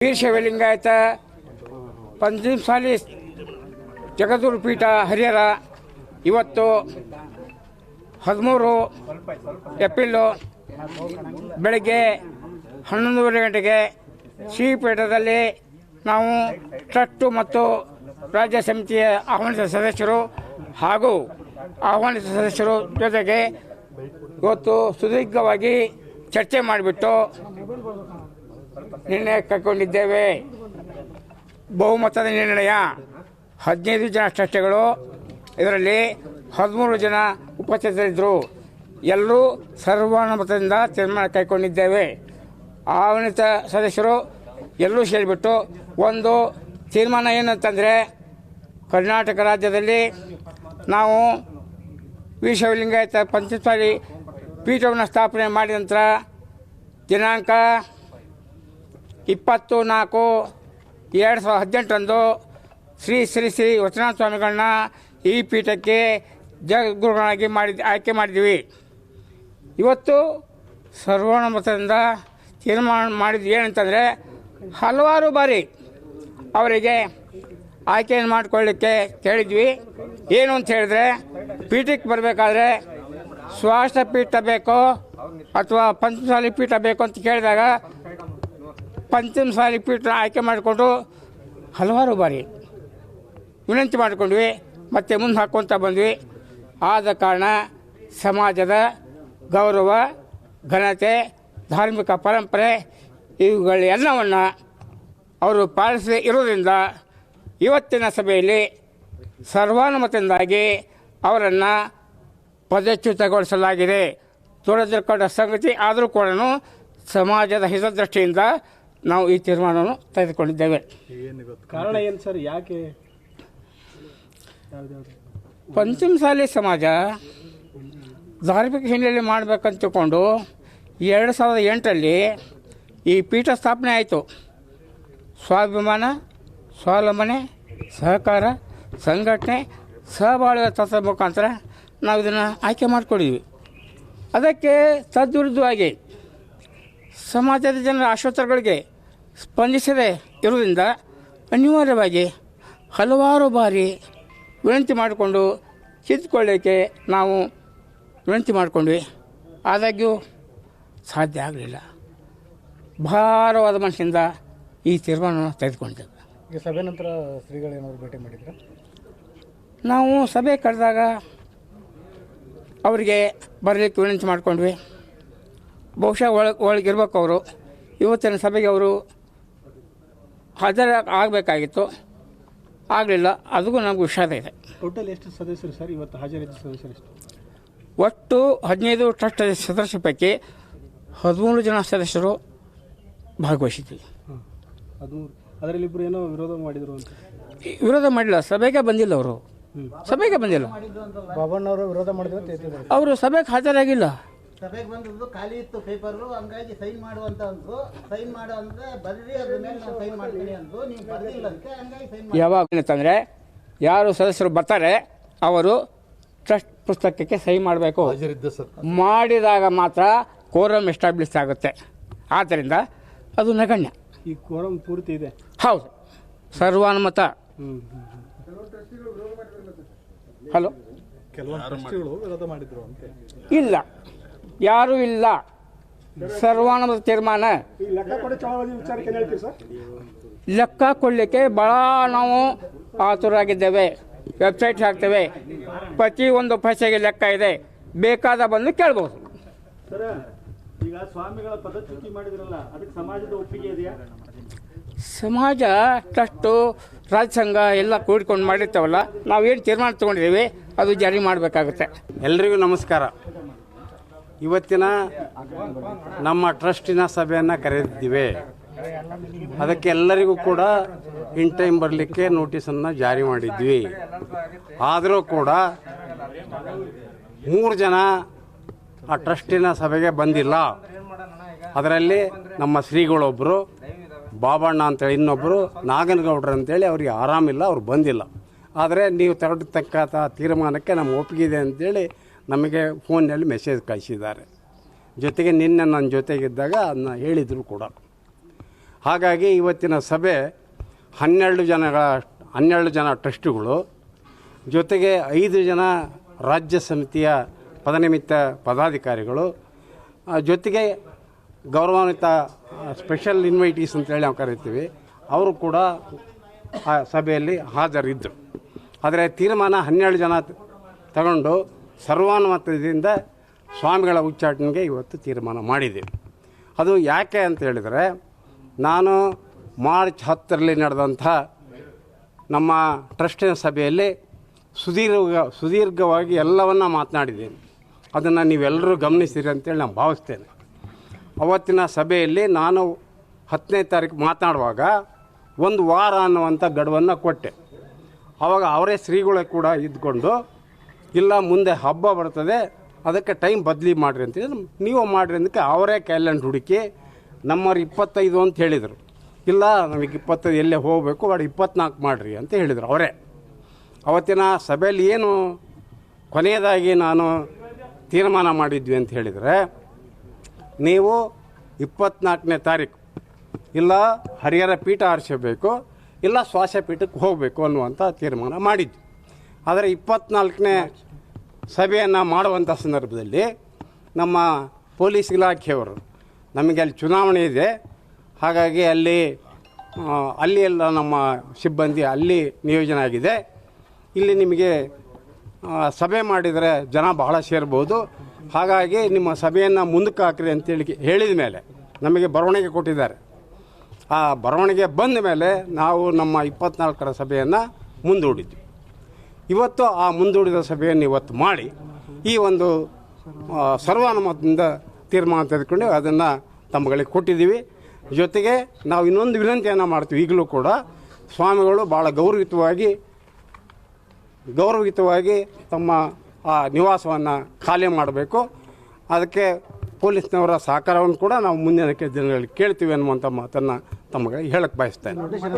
ವೀರಶೈವಲಿಂಗಾಯತ ಪಂಚಮಸಾಲಿ ಜಗದ್ಗುರು ಪೀಠ ಹರಿಹರ ಇವತ್ತು 13 ಏಪ್ರಿಲು ಬೆಳಗ್ಗೆ 11:30 ಗಂಟೆಗೆ ಶ್ರೀಪೀಠದಲ್ಲಿ ನಾವು ಟ್ರಸ್ಟ್ ಮತ್ತು ರಾಜ್ಯ ಸಮಿತಿಯ ಆಹ್ವಾನಿತ ಸದಸ್ಯರು ಹಾಗೂ ಆಹ್ವಾನಿತ ಸದಸ್ಯರು ಜೊತೆಗೆ ಇವತ್ತು ಸುದೀರ್ಘವಾಗಿ ಚರ್ಚೆ ಮಾಡಿಬಿಟ್ಟು ನಿರ್ಣಯ ಕೈಗೊಂಡಿದ್ದೇವೆ. ಬಹುಮತದ ನಿರ್ಣಯ 15 ಜನ ಟ್ರಸ್ಟಿಗಳು, ಇದರಲ್ಲಿ 13 ಜನ ಉಪಸ್ಥಿತರಿದ್ದರು. ಎಲ್ಲರೂ ಸರ್ವಾನುಮತದಿಂದ ತೀರ್ಮಾನ ಕೈಗೊಂಡಿದ್ದೇವೆ. ಆಹ್ವಾನಿತ ಸದಸ್ಯರು ಎಲ್ಲರೂ ಸೇರಿಬಿಟ್ಟು ಒಂದು ತೀರ್ಮಾನ ಏನಂತಂದರೆ, ಕರ್ನಾಟಕ ರಾಜ್ಯದಲ್ಲಿ ನಾವು ವೀರಶೈವಲಿಂಗಾಯತ ಪಂಚಮಸಾಲಿ ಪೀಠವನ್ನು ಸ್ಥಾಪನೆ ಮಾಡಿದ ನಂತರ ದಿನಾಂಕ 20/4/2018 ಶ್ರೀ ವಚನಾಥ ಸ್ವಾಮಿಗಳನ್ನ ಈ ಪೀಠಕ್ಕೆ ಜಗದ್ಗುರುಗಳಾಗಿ ಆಯ್ಕೆ ಮಾಡಿದ್ವಿ. ಇವತ್ತು ಸರ್ವಾನುಮತದಿಂದ ತೀರ್ಮಾನ ಮಾಡಿದ್ವಿ. ಏನಂತಂದರೆ, ಹಲವಾರು ಬಾರಿ ಅವರಿಗೆ ಆಯ್ಕೆಯನ್ನು ಮಾಡಿಕೊಳ್ಳಿಕ್ಕೆ ಕೇಳಿದ್ವಿ. ಏನು ಅಂತ ಹೇಳಿದ್ರೆ, ಪೀಠಕ್ಕೆ ಬರಬೇಕಾದ್ರೆ ಸ್ವಾಷ್ಟ ಪೀಠ ಬೇಕೋ ಅಥವಾ ಪಂಚಮಸಾಲಿ ಪೀಠ ಬೇಕು ಅಂತ ಕೇಳಿದಾಗ ಪಂಚಮಸಾಲಿ ಪೀಠ ಆಯ್ಕೆ ಮಾಡಿಕೊಂಡು ಹಲವಾರು ಬಾರಿ ವಿನಂತಿ ಮಾಡಿಕೊಂಡ್ವಿ, ಮತ್ತೆ ಮುಂದೆ ಹಾಕ್ಕೊತ ಬಂದ್ವಿ. ಆದ ಕಾರಣ ಸಮಾಜದ ಗೌರವ, ಘನತೆ, ಧಾರ್ಮಿಕ ಪರಂಪರೆ ಇವುಗಳೆಲ್ಲವನ್ನು ಅವರು ಪಾಲಿಸದೇ ಇರುವುದರಿಂದ ಇವತ್ತಿನ ಸಭೆಯಲ್ಲಿ ಸರ್ವಾನುಮತದಿಂದಾಗಿ ಅವರನ್ನು ಪದಚ್ಯುತಗೊಳಿಸಲಾಗಿದೆ. ದುರದೃಷ್ಟಕರ ಸಂಗತಿ ಆದರೂ ಕೂಡ ಸಮಾಜದ ಹಿತದೃಷ್ಟಿಯಿಂದ ನಾವು ಈ ತೀರ್ಮಾನವನ್ನು ತೆಗೆದುಕೊಂಡಿದ್ದೇವೆ. ಕಾರಣ ಏನು ಸರ್, ಯಾಕೆ? ಪಂಚಮಸಾಲಿ ಸಮಾಜ ಧಾರ್ಮಿಕ ಹಿನ್ನೆಲೆ ಮಾಡಬೇಕಂತ ತಿಳ್ಕೊಂಡು 2008ರಲ್ಲಿ ಈ ಪೀಠ ಸ್ಥಾಪನೆ ಆಯಿತು. ಸ್ವಾಭಿಮಾನ, ಸ್ವಾವಲಂಬನೆ, ಸಹಕಾರ, ಸಂಘಟನೆ, ಸಹಬಾಳ್ವೆ ತತ್ವ ಮುಖಾಂತರ ನಾವು ಇದನ್ನು ಆಯ್ಕೆ ಮಾಡಿಕೊಂಡಿದ್ವಿ. ಅದಕ್ಕೆ ತದ್ವಿರುದ್ಧವಾಗಿ ಸಮಾಜದ ಜನರ ಆಶೋತ್ತರಗಳಿಗೆ ಸ್ಪಂದಿಸದೇ ಇರುವುದರಿಂದ ಅನಿವಾರ್ಯವಾಗಿ ಹಲವಾರು ಬಾರಿ ವಿನಂತಿ ಮಾಡಿಕೊಂಡು ಕಿತ್ತುಕೊಳ್ಳೋಕ್ಕೆ ನಾವು ವಿನಂತಿ ಮಾಡಿಕೊಂಡ್ವಿ. ಆದಾಗ್ಯೂ ಸಾಧ್ಯ ಆಗಲಿಲ್ಲ. ಭಾರವಾದ ಮನಸ್ಸಿಂದ ಈ ತೀರ್ಮಾನವನ್ನು ತೆಗೆದುಕೊಂಡಿದ್ದೇವೆ. ಈಗ ಸಭೆ ನಂತರ ಶ್ರೀಗಳೇನಾದ್ರು ಭೇಟಿ ಮಾಡಿದ್ರೆ ನಾವು ಸಭೆ ಕರೆದಾಗ ಅವರಿಗೆ ಬರಲಿಕ್ಕೆ ವಿನಂತಿ ಮಾಡಿಕೊಂಡ್ವಿ. ಬಹುಶಃ ಒಳಗಿರ್ಬೇಕು ಅವರು. ಇವತ್ತಿನ ಸಭೆಗೆ ಅವರು ಆಗಬೇಕಾಗಿತ್ತು, ಆಗಲಿಲ್ಲ. ಅದಕ್ಕೂ ನಮಗೂ ವಿಷಾದ ಇದೆ. ಟೋಟಲ್ ಎಷ್ಟು ಸದಸ್ಯರು ಸರ್ ಇವತ್ತು ಹಾಜರಿದ್ದ ಸದಸ್ಯರು ಎಷ್ಟು? ಒಟ್ಟು 15 ಟ್ರಸ್ಟ್ ಸದಸ್ಯರ ಪೈಕಿ 13 ಜನ ಸದಸ್ಯರು ಭಾಗವಹಿಸಿದ್ವಿ. ಅದರಲ್ಲಿ ಇಬ್ಬರು ಏನೋ ವಿರೋಧ ಮಾಡಿದರು ಅಂತ? ವಿರೋಧ ಮಾಡಿಲ್ಲ, ಸಭೆಗೆ ಬಂದಿಲ್ಲ. ಅವರು ಸಭೆಗೆ ಬಂದಿಲ್ಲ. ಬಾಬಣ್ಣವರು ವಿರೋಧ ಮಾಡಿದ್ರು. ಅವರು ಸಭೆಗೆ ಹಾಜರಾಗಿಲ್ಲ. ಸಭೆಗೆ ಬಂದದ್ದು ಖಾಲಿ ಇತ್ತು ಪೇಪರು, ಹಂಗಾಗಿ ಸೈನ್ ಮಾಡುವಂತ ಅಂದ್ರು. ಸೈನ್ ಮಾಡು ಅಂದ್ರೆ ಬರ್ರಿ, ಅದ್ರ ಮೇಲೆ ನಾನು ಸೈನ್ ಮಾಡ್ತೀನಿ ಅಂದ್ರು. ನೀವು ಬರ್ಲಿಲ್ಲ ಅಂತೆ, ಹಂಗಾಗಿ ಸೈನ್ ಮಾಡಿ. ಯಾವಾಗ ಅಂತಂದರೆ, ಯಾರು ಸದಸ್ಯರು ಬರ್ತಾರೆ ಅವರು ಟ್ರಸ್ಟ್ ಪುಸ್ತಕಕ್ಕೆ ಸಹಿ ಮಾಡಬೇಕು. ಮಾಡಿದಾಗ ಮಾತ್ರ ಕೋರಮ್ ಎಸ್ಟಾಬ್ಲಿಷ್ ಆಗುತ್ತೆ. ಆದ್ದರಿಂದ ಅದು ನಗಣ್ಯ. ಈ ಕೋರಮ್ ಪೂರ್ತಿ ಇದೆ. ಹೌದು, ಸರ್ವಾನುಮತ. ಹಲೋ, ಕೆಲವೊಂದು ಟ್ರಸ್ಟಿಗಳು ವಿರೋಧ ಮಾಡಿದ್ರು ಅಂತ? ಇಲ್ಲ, ಯಾರೂ ಇಲ್ಲ. ಸರ್ವಾನುಮತ ತೀರ್ಮಾನ. ಲೆಕ್ಕ ಕೊಡಲಿಕ್ಕೆ ಭಾಳ ನಾವು ಆತುರಾಗಿದ್ದೇವೆ. ವೆಬ್ಸೈಟ್ ಹಾಕ್ತೇವೆ, ಪ್ರತಿಯೊಂದು ಪೈಸೆಗೆ ಲೆಕ್ಕ ಇದೆ. ಬೇಕಾದ ಬಂದು ಕೇಳ್ಬೋದು. ಈಗ ಸ್ವಾಮಿಗಳ ಪದಚ್ಯುತಿ ಮಾಡಿದ್ರಲ್ಲ, ಅದಕ್ಕೆ ಸಮಾಜದ ಒಪ್ಪಿಗೆ ಇದೆಯಾ? ಸಮಾಜ, ಟ್ರಸ್ಟು, ರಾಜ್ಯ ಸಂಘ ಎಲ್ಲ ಕೂಡಿಕೊಂಡು ಮಾಡಿರ್ತೇವಲ್ಲ, ನಾವೇನು ತೀರ್ಮಾನ ತೊಗೊಂಡಿದ್ದೀವಿ ಅದು ಜಾರಿ ಮಾಡಬೇಕಾಗುತ್ತೆ. ಎಲ್ರಿಗೂ ನಮಸ್ಕಾರ. ಇವತ್ತಿನ ನಮ್ಮ ಟ್ರಸ್ಟಿನ ಸಭೆಯನ್ನು ಕರೆದಿದ್ದೀವಿ. ಅದಕ್ಕೆ ಎಲ್ಲರಿಗೂ ಕೂಡ ಇನ್ ಟೈಮ್ ಬರಲಿಕ್ಕೆ ನೋಟಿಸನ್ನು ಜಾರಿ ಮಾಡಿದ್ವಿ. ಆದರೂ ಕೂಡ 3 ಜನ ಆ ಟ್ರಸ್ಟಿನ ಸಭೆಗೆ ಬಂದಿಲ್ಲ. ಅದರಲ್ಲಿ ನಮ್ಮ ಶ್ರೀಗಳೊಬ್ಬರು, ಬಾಬಣ್ಣ ಅಂತೇಳಿ ಇನ್ನೊಬ್ಬರು, ನಾಗನಗೌಡ್ರು ಅಂತೇಳಿ ಅವ್ರಿಗೆ ಆರಾಮಿಲ್ಲ, ಅವ್ರು ಬಂದಿಲ್ಲ. ಆದರೆ ನೀವು ತೆರಡತಕ್ಕಂಥ ತೀರ್ಮಾನಕ್ಕೆ ನಮ್ಮ ಒಪ್ಪಿಗೆ ಇದೆ ಅಂತೇಳಿ ನಮಗೆ ಫೋನ್ನಲ್ಲಿ ಮೆಸೇಜ್ ಕಳಿಸಿದ್ದಾರೆ. ಜೊತೆಗೆ ನಿನ್ನೆ ನನ್ನ ಜೊತೆಗಿದ್ದಾಗ ಅದನ್ನ ಹೇಳಿದರು ಕೂಡ. ಹಾಗಾಗಿ ಇವತ್ತಿನ ಸಭೆ 12 ಜನ ಟ್ರಸ್ಟಿಗಳು ಜೊತೆಗೆ 5 ಜನ ರಾಜ್ಯ ಸಮಿತಿಯ ಪದನಿಮಿತ್ತ ಪದಾಧಿಕಾರಿಗಳು ಜೊತೆಗೆ ಗೌರವಾನ್ವಿತ ಸ್ಪೆಷಲ್ ಇನ್ವೈಟೀಸ್ ಅಂತೇಳಿ ನಾವು ಕರಿತೀವಿ, ಅವರು ಕೂಡ ಆ ಸಭೆಯಲ್ಲಿ ಹಾಜರಿದ್ದರು. ಆದರೆ ತೀರ್ಮಾನ 12 ಜನ ತಗೊಂಡು ಸರ್ವಾನುಮತದಿಂದ ಸ್ವಾಮಿಗಳ ಉಚ್ಚಾಟನೆಗೆ ಇವತ್ತು ತೀರ್ಮಾನ ಮಾಡಿದ್ದೀವಿ. ಅದು ಯಾಕೆ ಅಂತ ಹೇಳಿದರೆ, ನಾನು ಮಾರ್ಚ್ 10ರಲ್ಲಿ ನಡೆದಂಥ ನಮ್ಮ ಟ್ರಸ್ಟಿನ ಸಭೆಯಲ್ಲಿ ಸುದೀರ್ಘವಾಗಿ ಎಲ್ಲವನ್ನ ಮಾತನಾಡಿದ್ದೇನೆ. ಅದನ್ನು ನೀವೆಲ್ಲರೂ ಗಮನಿಸಿರಿ ಅಂತೇಳಿ ನಾನು ಭಾವಿಸ್ತೇನೆ. ಅವತ್ತಿನ ಸಭೆಯಲ್ಲಿ ನಾನು 10ನೇ ತಾರೀಕು ಮಾತನಾಡುವಾಗ 1 ವಾರ ಅನ್ನುವಂಥ ಗಡುವನ್ನು ಕೊಟ್ಟೆ. ಆವಾಗ ಅವರೇ ಶ್ರೀಗಳೇ ಕೂಡ ಇದ್ಕೊಂಡು, ಇಲ್ಲ ಮುಂದೆ ಹಬ್ಬ ಬರ್ತದೆ, ಅದಕ್ಕೆ ಟೈಮ್ ಬದಲಿ ಮಾಡಿರಿ ಅಂತೇಳಿ ನೀವು ಮಾಡಿರಿ ಅದಕ್ಕೆ ಅವರೇ ಕ್ಯಾಲೆಂಡರ್ ಹುಡುಕಿ ನಮ್ಮವ್ರು 25 ಅಂತ ಹೇಳಿದರು. ಇಲ್ಲ ನಮಗೆ 25 ಎಲ್ಲೇ ಹೋಗಬೇಕು, ವಾడు 24 ಮಾಡಿರಿ ಅಂತ ಹೇಳಿದರು ಅವರೇ. ಅವತ್ತಿನ ಸಭೆಯಲ್ಲಿ ಏನು ಕೊನೆಯದಾಗಿ ನಾನು ತೀರ್ಮಾನ ಮಾಡಿದ್ವಿ ಅಂತ ಹೇಳಿದರೆ, ನೀವು 24ನೇ ತಾರೀಕು ಇಲ್ಲ ಹರಿಹರ ಪೀಠ ಆರಿಸಬೇಕು, ಇಲ್ಲ ಶ್ವಾಸಪೀಠಕ್ಕೆ ಹೋಗಬೇಕು ಅನ್ನುವಂಥ ತೀರ್ಮಾನ ಮಾಡಿದ್ವಿ. ಆದರೆ 24ನೇ ಸಭೆಯನ್ನು ಮಾಡುವಂಥ ಸಂದರ್ಭದಲ್ಲಿ ನಮ್ಮ ಪೊಲೀಸ್ ಇಲಾಖೆಯವರು ನಮಗೆ ಅಲ್ಲಿ ಚುನಾವಣೆ ಇದೆ, ಹಾಗಾಗಿ ಅಲ್ಲಿ ಎಲ್ಲ ನಮ್ಮ ಸಿಬ್ಬಂದಿ ಅಲ್ಲಿ ನಿಯೋಜನೆ ಆಗಿದೆ, ಇಲ್ಲಿ ನಿಮಗೆ ಸಭೆ ಮಾಡಿದರೆ ಜನ ಬಹಳ ಸೇರ್ಬೋದು, ಹಾಗಾಗಿ ನಿಮ್ಮ ಸಭೆಯನ್ನು ಮುಂದಕ್ಕೆ ಹಾಕ್ರಿ ಅಂತೇಳಿ ಹೇಳಿದ ಮೇಲೆ ನಮಗೆ ಬರವಣಿಗೆ ಕೊಟ್ಟಿದ್ದಾರೆ. ಆ ಬರವಣಿಗೆ ಬಂದ ಮೇಲೆ ನಾವು ನಮ್ಮ 24ರ ಸಭೆಯನ್ನು ಮುಂದೂಡಿದ್ವಿ. ಇವತ್ತು ಆ ಮುಂದೂಡಿದ ಸಭೆಯನ್ನು ಇವತ್ತು ಮಾಡಿ ಈ ಒಂದು ಸರ್ವಾನುಮತದಿಂದ ತೀರ್ಮಾನ ತೆಗೆದುಕೊಂಡು ಅದನ್ನು ತಮ್ಮಗಳಿಗೆ ಕೊಟ್ಟಿದ್ದೀವಿ. ಜೊತೆಗೆ ನಾವು ಇನ್ನೊಂದು ವಿನಂತಿಯನ್ನು ಮಾಡ್ತೀವಿ. ಈಗಲೂ ಕೂಡ ಸ್ವಾಮಿಗಳು ಭಾಳ ಗೌರವಯುತವಾಗಿ ತಮ್ಮ ಆ ನಿವಾಸವನ್ನು ಖಾಲಿ ಮಾಡಬೇಕು. ಅದಕ್ಕೆ ಪೊಲೀಸ್ನವರ ಸಹಕಾರವನ್ನು ಕೂಡ ನಾವು ಮುಂದಿನ ದಿನಗಳಲ್ಲಿ ಕೇಳ್ತೀವಿ ಅನ್ನುವಂಥ ಮಾತನ್ನು ತಮಗೆ ಹೇಳಕ್ಕೆ ಬಯಸ್ತೇನೆ.